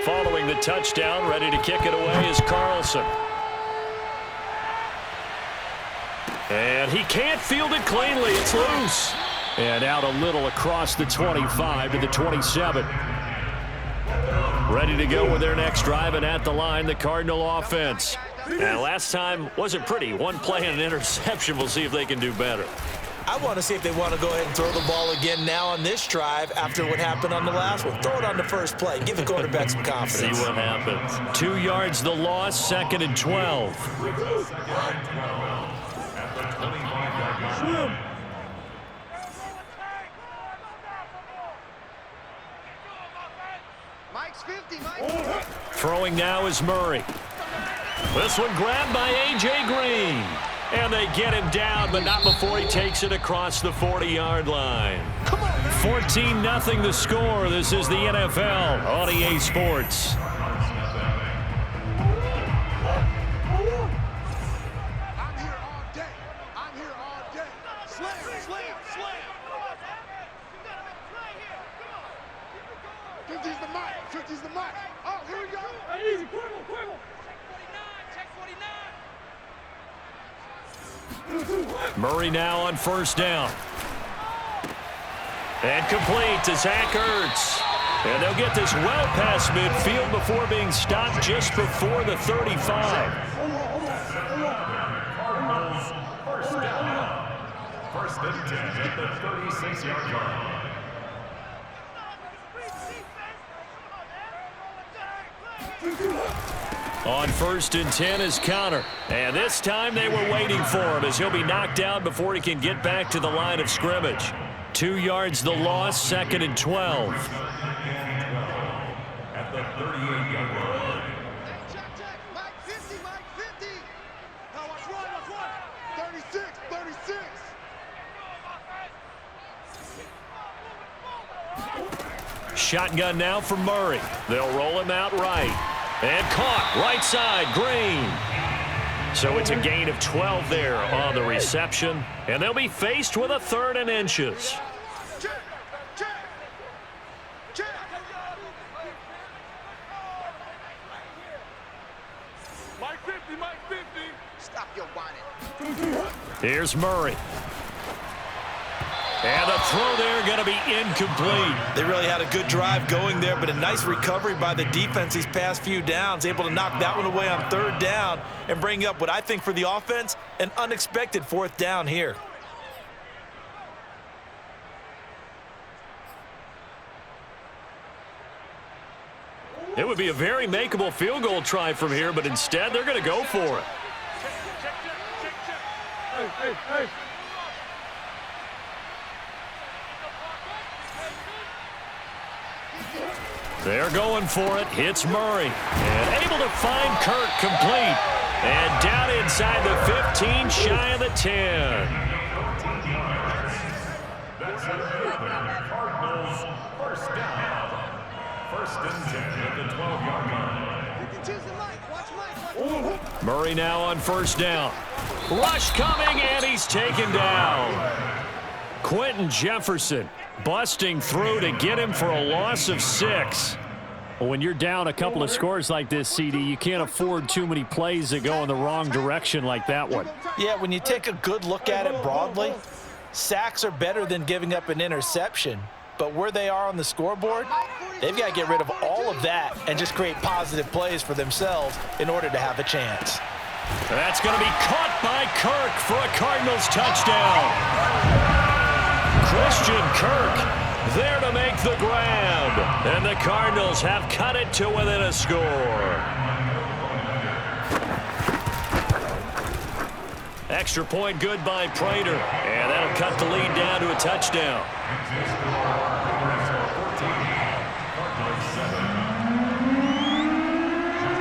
Following the touchdown, ready to kick it away is Carlson. And he can't field it cleanly. It's loose. And out a little across the 25 to the 27. Ready to go with their next drive, and at the line, the Cardinal offense. And last time wasn't pretty. One play and an interception. We'll see if they can do better. I want to see if they want to go ahead and throw the ball again now on this drive after what happened on the last one. Throw it on the first play. Give the quarterback some confidence. See what happens. 2 yards the loss, 2nd and 12. Throwing now is Murray. This one grabbed by A.J. Green. And they get him down, but not before he takes it across the 40-yard line. 14-0 the score. This is the NFL on EA Sports. Murray now on first down. And complete to Zach Ertz. And they'll get this well past midfield before being stopped just before the 35. First down. First and 10 at the 36-yard line. On first and 10 is Connor. And this time they were waiting for him as he'll be knocked down before he can get back to the line of scrimmage. 2 yards the loss, 2nd and 12. At the 38-yard line. Mike 50, Mike 50. Now watch one. 36, 36. Shotgun now for Murray. They'll roll him out right. And caught right side, Green. So it's a gain of 12 there on the reception. And they'll be faced with a 3rd and inches. Mike 50, Mike 50. Stop your whining. Here's Murray. And the throw there going to be incomplete. They really had a good drive going there, but a nice recovery by the defense these past few downs, able to knock that one away on 3rd down and bring up what I think for the offense, an unexpected 4th down here. It would be a very makeable field goal try from here, but instead they're going to go for it. Hey. They're going for it. Hits Murray. And able to find Kirk complete. And down inside the 15, shy of the 10. That's the Cardinals' first down. First and 10 at the 12-yard line. You can choose the mic. Watch Mike. Murray now on first down. Rush coming, and he's taken down. Quentin Jefferson busting through to get him for a loss of 6. Well, when you're down a couple of scores like this, CD, you can't afford too many plays that go in the wrong direction like that one. Yeah, when you take a good look at it broadly, sacks are better than giving up an interception. But where they are on the scoreboard, they've got to get rid of all of that and just create positive plays for themselves in order to have a chance. That's going to be caught by Kirk for a Cardinals touchdown. Christian Kirk there to make the grab. And the Cardinals have cut it to within a score. Extra point good by Prater. And that'll cut the lead down to a touchdown.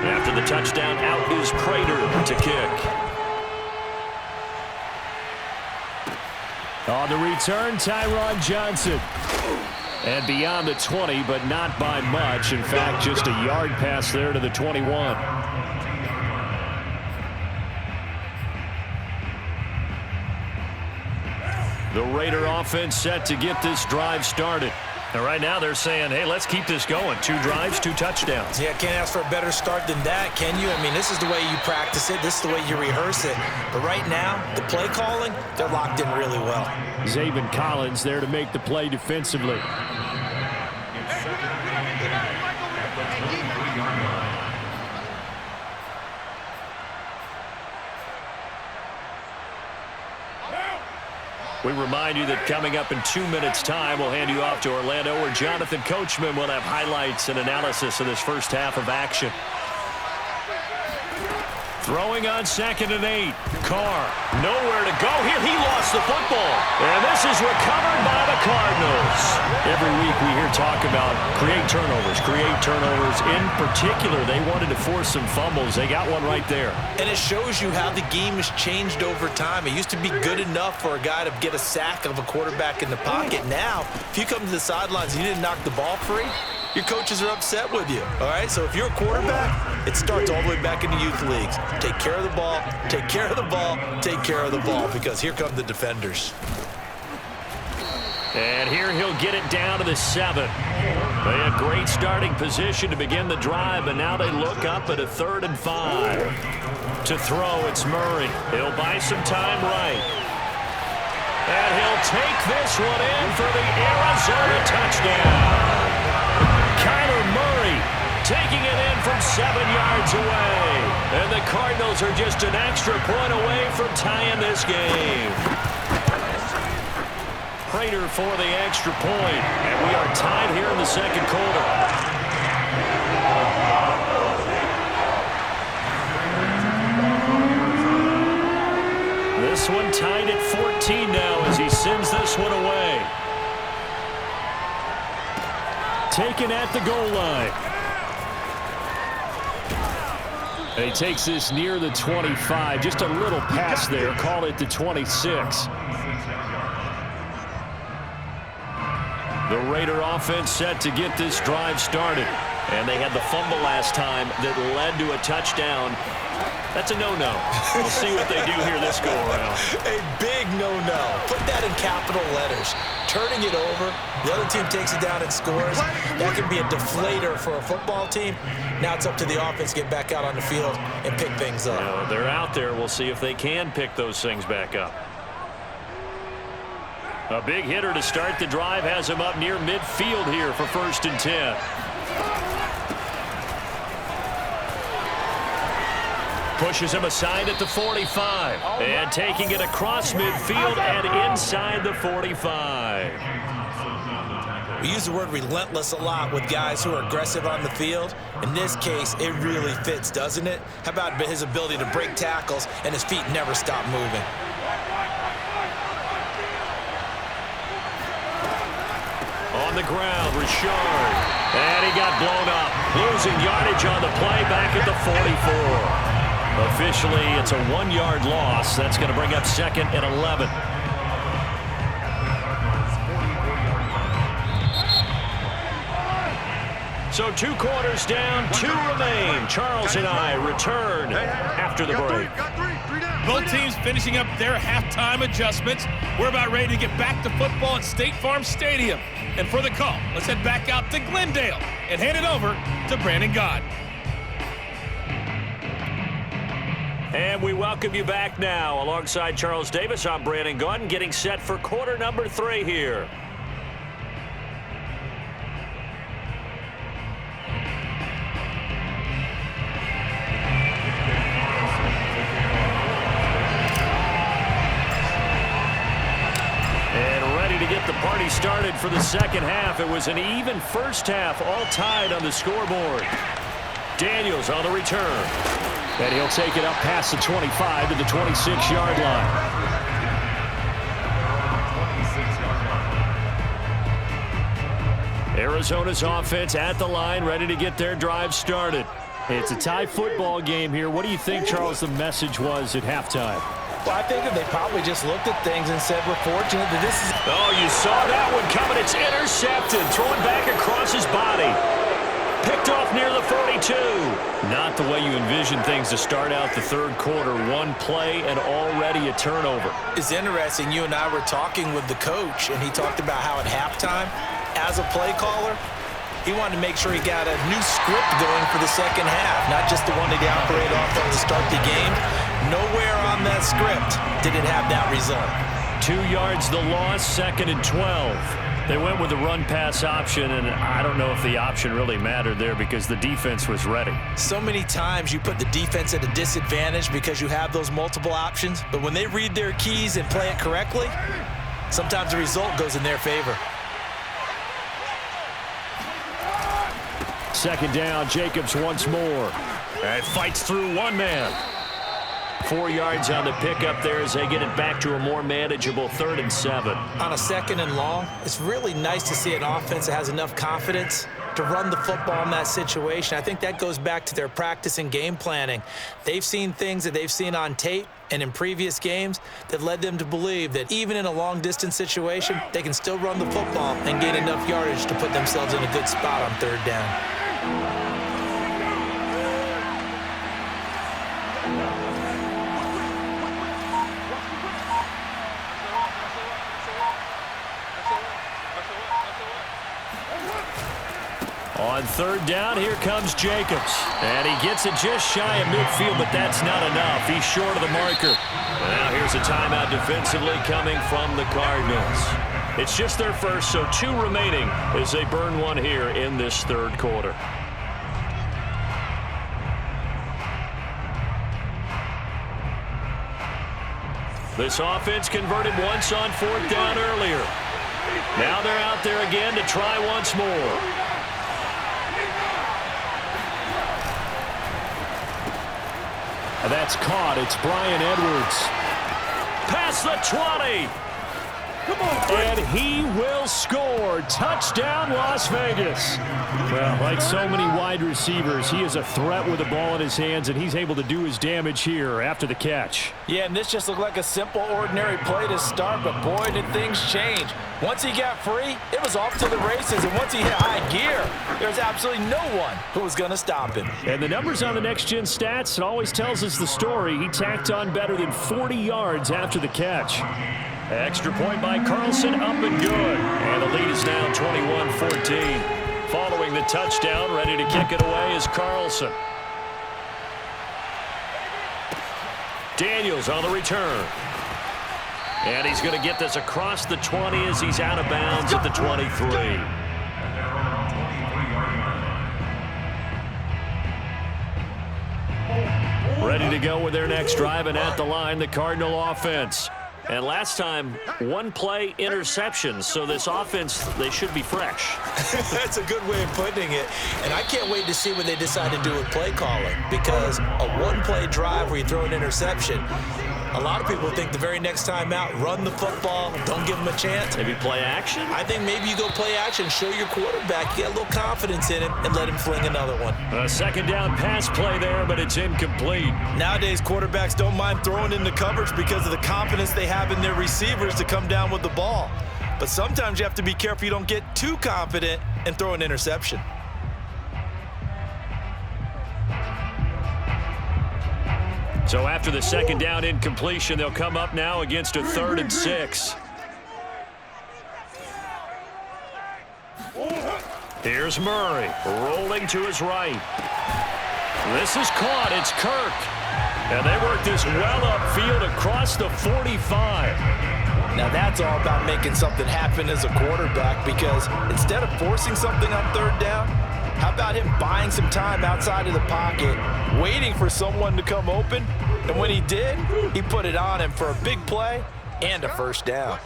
After the touchdown, out is Prater to kick. On the return, Tyron Johnson. And beyond the 20, but not by much. In fact, just a yard pass there to the 21. The Raider offense set to get this drive started. And right now they're saying, hey, let's keep this going. 2 drives, 2 touchdowns. Yeah, can't ask for a better start than that, can you? I mean, this is the way you practice it. This is the way you rehearse it. But right now, the play calling, they're locked in really well. Zaven Collins there to make the play defensively. We remind you that coming up in 2 minutes' time, we'll hand you off to Orlando, where Jonathan Coachman will have highlights and analysis of this first half of action. Throwing on 2nd and 8. Carr, nowhere to go here. He lost the football. And this is recovered by the Cardinals. Every week we hear talk about create turnovers. In particular, they wanted to force some fumbles. They got one right there. And it shows you how the game has changed over time. It used to be good enough for a guy to get a sack of a quarterback in the pocket. Now, if you come to the sidelines and you didn't knock the ball free, your coaches are upset with you, all right? So if you're a quarterback, it starts all the way back in the youth leagues. Take care of the ball, take care of the ball, take care of the ball, because here come the defenders. And here he'll get it down to the 7. They had great starting position to begin the drive, and now they look up at a 3rd and 5. To throw, it's Murray. He'll buy some time right. And he'll take this one in for the Arizona touchdown. Kyler Murray taking it in from 7 yards away. And the Cardinals are just an extra point away from tying this game. Prater for the extra point. And we are tied here in the second quarter. This one tied at 14 now as he sends this one away. Taken at the goal line. And he takes this near the 25. Just a little pass there. Call it the 26. The Raider offense set to get this drive started. And they had the fumble last time that led to a touchdown. That's a no-no. We'll see what they do here this go-around. A big no-no. Put that in capital letters. Turning it over, the other team takes it down and scores. That can be a deflator for a football team. Now it's up to the offense to get back out on the field and pick things up. They're out there. We'll see if they can pick those things back up. A big hitter to start the drive has him up near midfield here for 1st and 10. Pushes him aside at the 45. And taking it across midfield and inside the 45. We use the word relentless a lot with guys who are aggressive on the field. In this case, it really fits, doesn't it? How about his ability to break tackles and his feet never stop moving? On the ground, Richard. And he got blown up. Losing yardage on the play back at the 44. Officially, it's a 1-yard loss. That's going to bring up 2nd and 11. So 2 quarters down, 2 remain. Charles and I return after the break. Both teams finishing up their halftime adjustments. We're about ready to get back to football at State Farm Stadium. And for the call, let's head back out to Glendale and hand it over to Brandon Gott. And we welcome you back now. Alongside Charles Davis, I'm Brandon Gott, getting set for quarter number 3 here. And ready to get the party started for the second half. It was an even first half, all tied on the scoreboard. Daniels on the return. And he'll take it up past the 25 to the 26-yard line. Arizona's offense at the line, ready to get their drive started. It's a tie football game here. What do you think, Charles, the message was at halftime? Well, I think that they probably just looked at things and said, we're fortunate that this is... Oh, you saw that one coming. It's intercepted, thrown back across his body. Picked off near the 42. Not the way you envision things to start out the third quarter. One play and already a turnover. It's interesting. You and I were talking with the coach, and he talked about how at halftime, as a play caller, he wanted to make sure he got a new script going for the second half, not just the one that he operated off of to start the game. Nowhere on that script did it have that result. 2 yards the loss, 2nd and 12. They went with the run-pass option, and I don't know if the option really mattered there because the defense was ready. So many times you put the defense at a disadvantage because you have those multiple options, but when they read their keys and play it correctly, sometimes the result goes in their favor. 2nd down, Jacobs once more. And fights through one man. 4 yards on the pickup there as they get it back to a more manageable 3rd and 7. On a 2nd and long, it's really nice to see an offense that has enough confidence to run the football in that situation. I think that goes back to their practice and game planning. They've seen things that they've seen on tape and in previous games that led them to believe that even in a long-distance situation, they can still run the football and gain enough yardage to put themselves in a good spot on 3rd down. On 3rd down, here comes Jacobs. And he gets it just shy of midfield, but that's not enough. He's short of the marker. Now here's a timeout defensively coming from the Cardinals. It's just their first, so 2 remaining as they burn one here in this 3rd quarter. This offense converted once on 4th down earlier. Now they're out there again to try once more. That's caught. It's Brian Edwards. Past the 20. Come on, and he will score. Touchdown, Las Vegas. Well, like so many wide receivers, he is a threat with the ball in his hands, and he's able to do his damage here after the catch. Yeah, and this just looked like a simple, ordinary play to start, but boy, did things change. Once he got free, it was off to the races, and once he hit high gear, there's absolutely no one who was going to stop him. And the numbers on the next-gen stats, it always tells us the story. He tacked on better than 40 yards after the catch. Extra point by Carlson, up and good. And the lead is now 21-14. Following the touchdown, ready to kick it away is Carlson. Daniels on the return. And he's going to get this across the 20 as he's out of bounds at the 23. Ready to go with their next drive, and at the line, the Cardinal offense. And last time, 1 play interception, so this offense, they should be fresh. That's a good way of putting it. And I can't wait to see what they decide to do with play calling, because a 1-play drive where you throw an interception, a lot of people think the very next time out, run the football, don't give them a chance. Maybe play action? I think maybe you go play action, show your quarterback, you get a little confidence in him, and let him fling another one. A 2nd down pass play there, but it's incomplete. Nowadays, quarterbacks don't mind throwing into coverage because of the confidence they have in their receivers to come down with the ball. But sometimes you have to be careful you don't get too confident and throw an interception. So after the 2nd down incompletion, they'll come up now against a 3rd and 6. Here's Murray, rolling to his right. This is caught. It's Kirk. And they work this well upfield across the 45. Now that's all about making something happen as a quarterback, because instead of forcing something on 3rd down, how about him buying some time outside of the pocket, waiting for someone to come open, and when he did, he put it on him for a big play and a 1st down.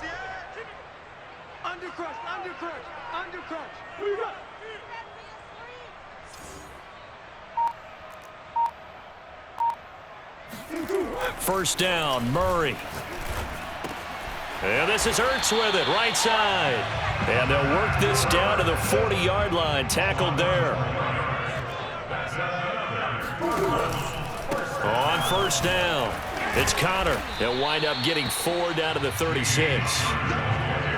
First down, Murray. And this is Ertz with it, right side. And they'll work this down to the 40-yard line, tackled there. On 1st down, it's Connor. They'll wind up getting 4 down to the 36.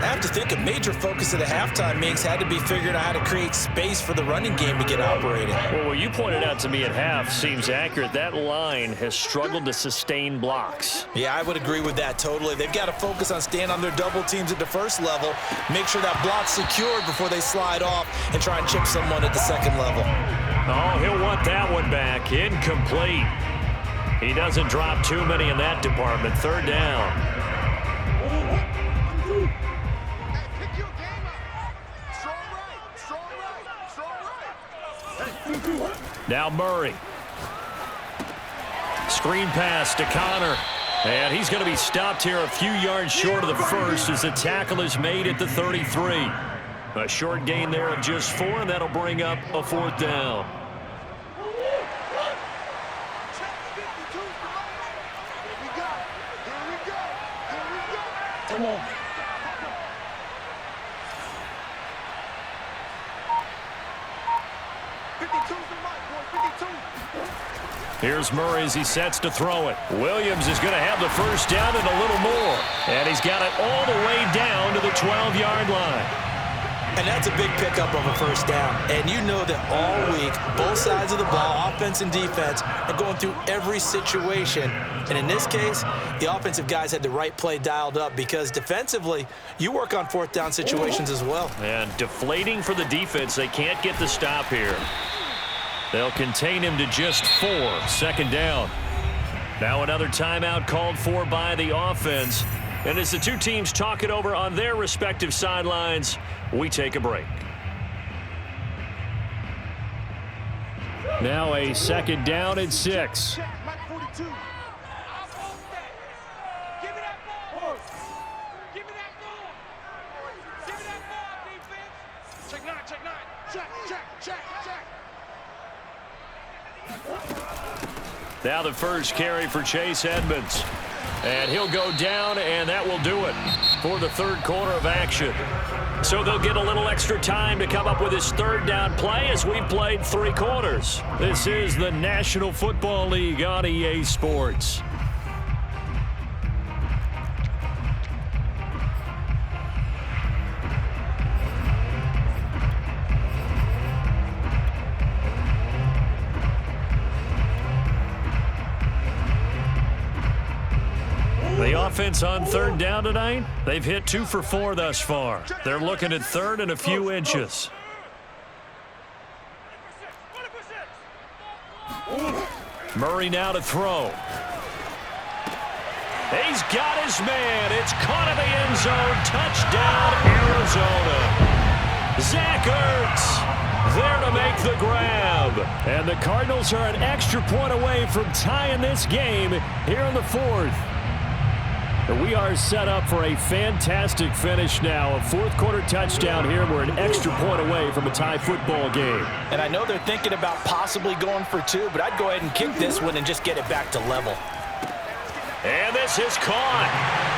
I have to think a major focus of the halftime meetings had to be figuring out how to create space for the running game to get operating. Well, what you pointed out to me at half seems accurate. That line has struggled to sustain blocks. Yeah, I would agree with that totally. They've got to focus on staying on their double teams at the first level, make sure that block's secured before they slide off and try and chip someone at the second level. Oh, he'll want that one back. Incomplete. He doesn't drop too many in that department. Third down. Now Murray. Screen pass to Connor. And he's going to be stopped here a few yards short of the first as the tackle is made at the 33. A short gain there of just 4, and that'll bring up a 4th down. Come on. Here's Murray as he sets to throw it. Williams is going to have the first down and a little more. And he's got it all the way down to the 12-yard line. And that's a big pickup of a first down. And you know that all week, both sides of the ball, offense and defense, are going through every situation. And in this case, the offensive guys had the right play dialed up because defensively, you work on 4th down situations as well. And deflating for the defense. They can't get the stop here. They'll contain him to just 4. 2nd down. Now another timeout called for by the offense. And as the two teams talk it over on their respective sidelines, we take a break. Now a 2nd down and 6. Now the first carry for Chase Edmonds. And he'll go down, and that will do it for the 3rd quarter of action. So they'll get a little extra time to come up with his 3rd down play as we've played 3 quarters. This is the National Football League on EA Sports. The offense on 3rd down tonight, they've hit 2 for 4 thus far. They're looking at 3rd and a few inches. Murray now to throw. He's got his man. It's caught in the end zone. Touchdown, Arizona. Zach Ertz there to make the grab. And the Cardinals are an extra point away from tying this game here in the 4th. We are set up for a fantastic finish now. A 4th quarter touchdown here. We're an extra point away from a tie football game. And I know they're thinking about possibly going for 2, but I'd go ahead and kick this one and just get it back to level. And this is caught.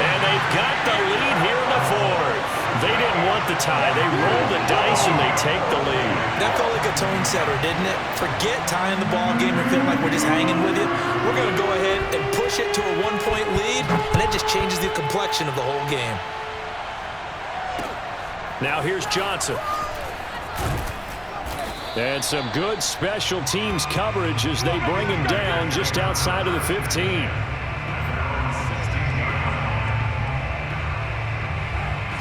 And they've got the lead here in the 4th. They didn't want the tie. They roll the dice and they take the lead. That felt like a tone setter, didn't it? Forget tying the ball game and feeling like we're just hanging with you. We're going to go ahead and push it to a 1-point lead, and that just changes the complexion of the whole game. Now here's Johnson. And some good special teams coverage as they bring him down just outside of the 15.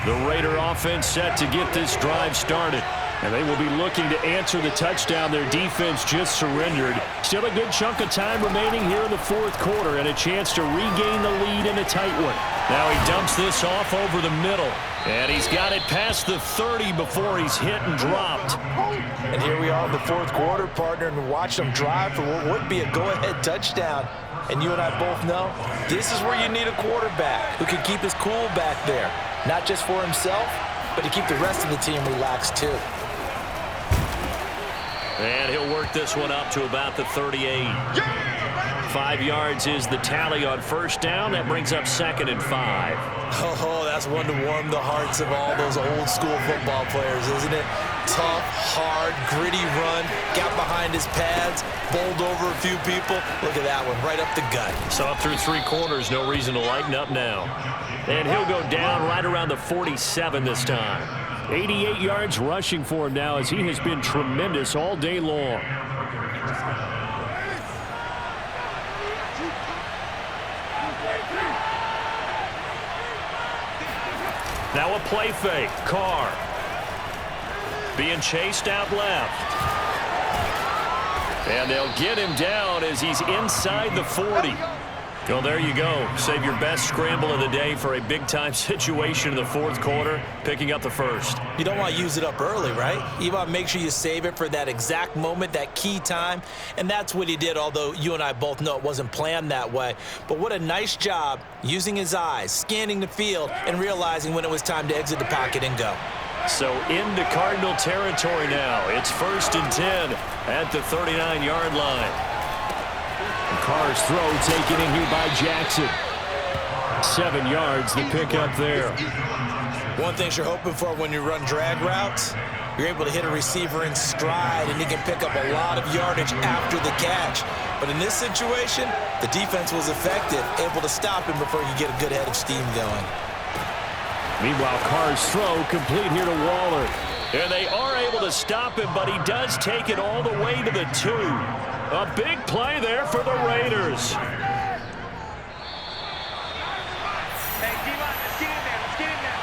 The Raider offense set to get this drive started. And they will be looking to answer the touchdown their defense just surrendered. Still a good chunk of time remaining here in the 4th quarter and a chance to regain the lead in a tight one. Now he dumps this off over the middle. And he's got it past the 30 before he's hit and dropped. And here we are in the 4th quarter, partner, and watch them drive for what would be a go-ahead touchdown. And you and I both know this is where you need a quarterback who can keep his cool back there. Not just for himself, but to keep the rest of the team relaxed too. And he'll work this one up to about the 38. 5 yards is the tally on 1st down. That brings up 2nd and 5. Oh, that's one to warm the hearts of all those old school football players, isn't it? tough, hard, gritty run. Got behind his pads, bowled over a few people. Look at that one, right up the gut. So up through 3 quarters, no reason to lighten up now. And he'll go down right around the 47 this time. 88 yards rushing for him now as he has been tremendous all day long. Now a play fake. Carr being chased out left. And they'll get him down as he's inside the 40. Well, there you go. Save your best scramble of the day for a big-time situation in the 4th quarter, picking up the first. You don't want to use it up early, right? You want to make sure you save it for that exact moment, that key time. And that's what he did, although you and I both know it wasn't planned that way. But what a nice job using his eyes, scanning the field, and realizing when it was time to exit the pocket and go. So into Cardinal territory now. It's 1st and 10 at the 39-yard line. Carr's throw taken in here by Jackson. 7 yards, the pickup there. One thing you're hoping for when you run drag routes, you're able to hit a receiver in stride, and he can pick up a lot of yardage after the catch. But in this situation, the defense was effective, able to stop him before you get a good head of steam going. Meanwhile, Carr's throw complete here to Waller. And they are able to stop him, but he does take it all the way to the 2. A big play there for the Raiders. Hey, G-Line, let's get in there. Let's get in there.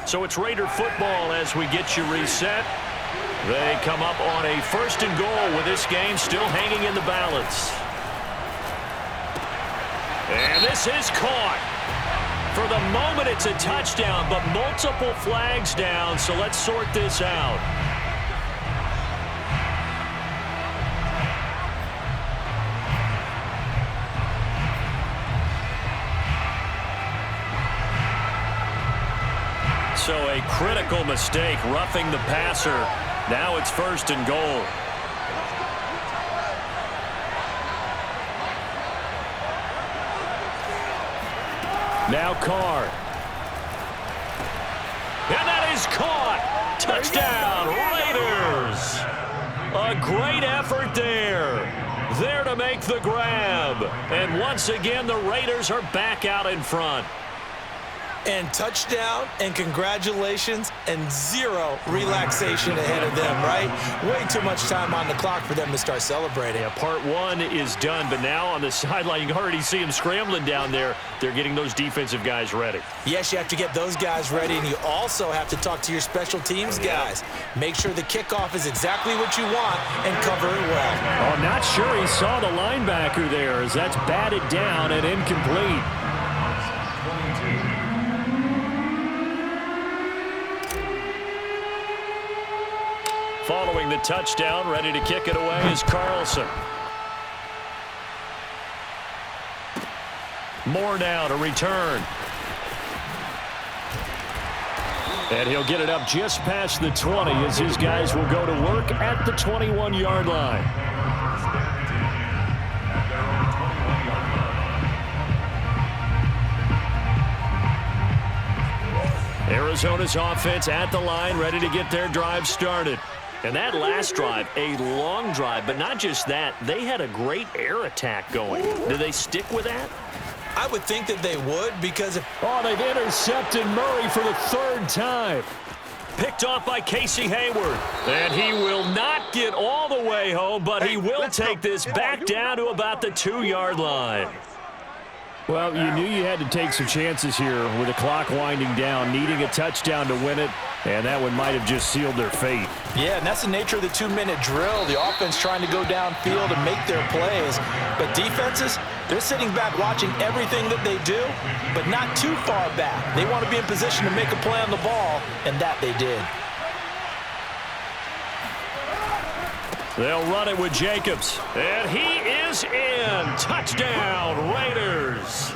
So it's Raider football as we get you reset. They come up on a 1st and goal with this game still hanging in the balance. And this is caught. For the moment, it's a touchdown, but multiple flags down, so let's sort this out. So a critical mistake, roughing the passer. Now it's 1st and goal. Now Carr. And that is caught. Touchdown, Raiders. A great effort there. There to make the grab. And once again, the Raiders are back out in front. And touchdown, and congratulations, and 0 relaxation ahead of them, right? Way too much time on the clock for them to start celebrating. Yeah, part 1 is done, but now on the sideline, you can already see them scrambling down there. They're getting those defensive guys ready. Yes, you have to get those guys ready, and you also have to talk to your special teams guys. Make sure the kickoff is exactly what you want and cover it well. Oh, not sure he saw the linebacker there as that's batted down and incomplete. Following the touchdown, ready to kick it away is Carlson. Moore now to return. And he'll get it up just past the 20 as his guys will go to work at the 21-yard line. Arizona's offense at the line, ready to get their drive started. And that last drive, a long drive, but not just that. They had a great air attack going. Do they stick with that? I would think that they would because they've intercepted Murray for the third time. Picked off by Casey Hayward. And he will not get all the way home, but he will take this back down to about the 2-yard line. Well, you knew you had to take some chances here with the clock winding down, needing a touchdown to win it, and that one might have just sealed their fate. Yeah, and that's the nature of the 2-minute drill. The offense trying to go downfield and make their plays. But defenses, they're sitting back watching everything that they do, but not too far back. They want to be in position to make a play on the ball, and that they did. They'll run it with Jacobs. And he is in. Touchdown, Raiders.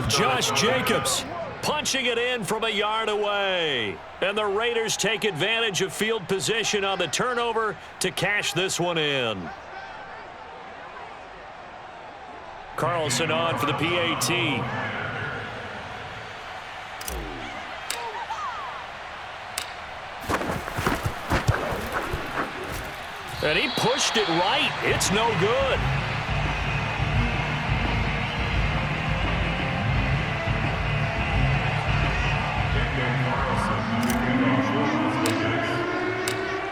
Josh Jacobs punching it in from a yard away. And the Raiders take advantage of field position on the turnover to cash this one in. Carlson on for the PAT. And he pushed it right. It's no good.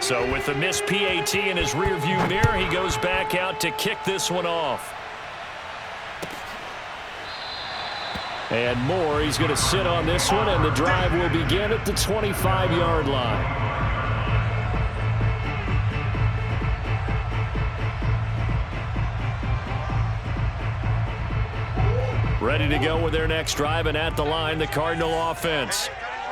So with the missed PAT in his rearview mirror, he goes back out to kick this one off. And Moore, he's going to sit on this one, and the drive will begin at the 25-yard line. Ready to go with their next drive, and at the line, the Cardinal offense.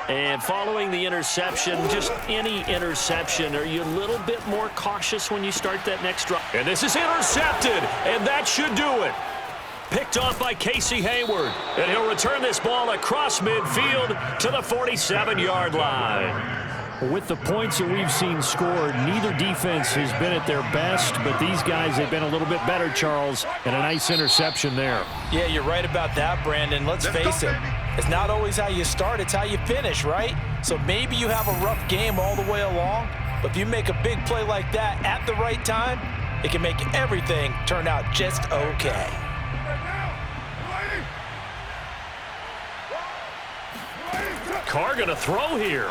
And following the interception, just any interception, are you a little bit more cautious when you start that next drive? And this is intercepted, and that should do it. Picked off by Casey Hayward, and he'll return this ball across midfield to the 47-yard line. With the points that we've seen scored, neither defense has been at their best, but these guys have been a little bit better, Charles, and a nice interception there. Yeah, you're right about that, Brandon. Let's face it. It's not always how you start, it's how you finish, right? So maybe you have a rough game all the way along, but if you make a big play like that at the right time, it can make everything turn out just okay. Carr going to throw here.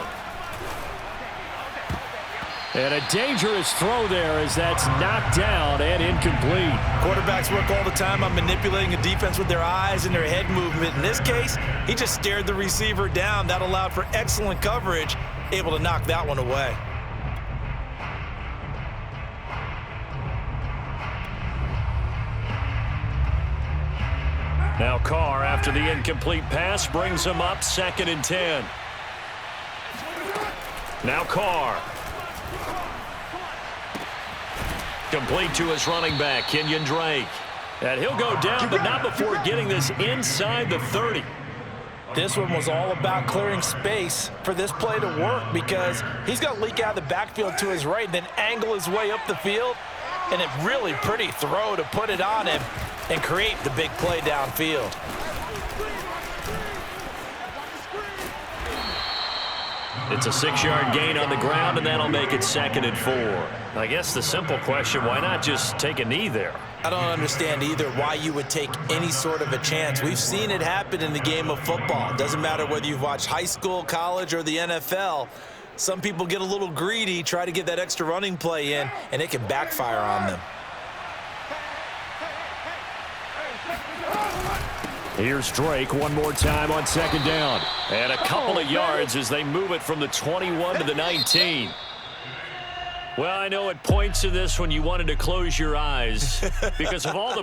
And a dangerous throw there as that's knocked down and incomplete. Quarterbacks work all the time on manipulating a defense with their eyes and their head movement. In this case, he just stared the receiver down. That allowed for excellent coverage, able to knock that one away. Now Carr, after the incomplete pass, brings him up 2nd and 10. Now Carr. Complete to his running back, Kenyon Drake. And he'll go down, but not before getting this inside the 30. This one was all about clearing space for this play to work because he's going to leak out of the backfield to his right and then angle his way up the field. And a really pretty throw to put it on him and create the big play downfield. It's a 6-yard gain on the ground, and that'll make it 2nd and 4. I guess the simple question, why not just take a knee there? I don't understand either why you would take any sort of a chance. We've seen it happen in the game of football. It doesn't matter whether you've watched high school, college, or the NFL. Some people get a little greedy, try to get that extra running play in, and it can backfire on them. Here's Drake one more time on 2nd down. And a couple of yards as they move it from the 21 to the 19. Well, I know at points of this when you wanted to close your eyes because of all the